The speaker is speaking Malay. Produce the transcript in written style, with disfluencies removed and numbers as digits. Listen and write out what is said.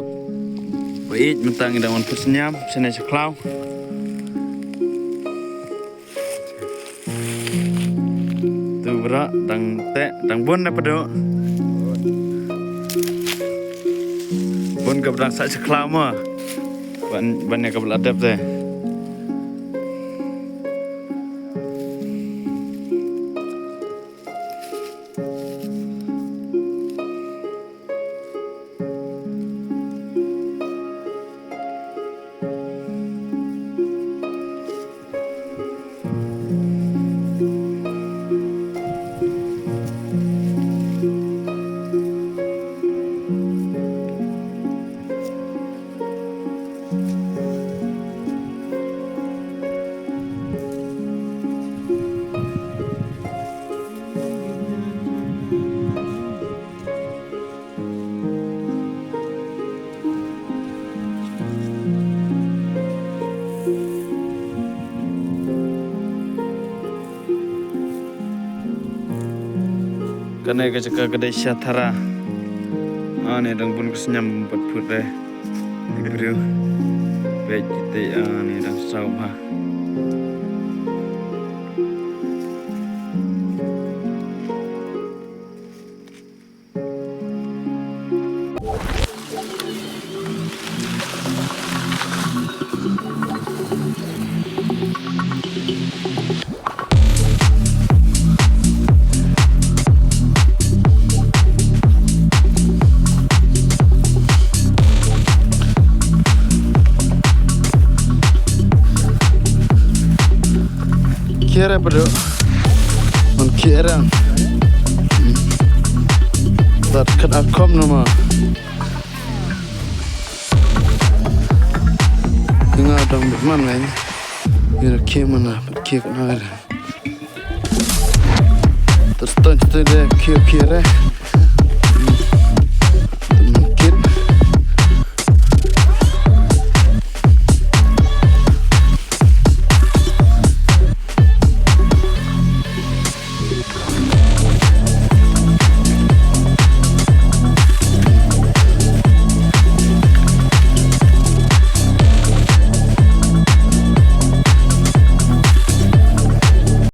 vlog. Vậy mình tăng cái đồng phút nhám trên này sẽ cloud. Từ đó đằng tệ đằng buôn này bắt đầu. Buôn gặp đằng sẽ cloud mà. Bạn này gặp là đẹp rồi. Karena kerja kedai syatara, ni dang pun kesenyam buat phud deh, beriu, baik kita ni dang sawah. Kira pada on kira tak kat akom nama tengah dong mana ni kira kemana kira mana terus tanya dia kira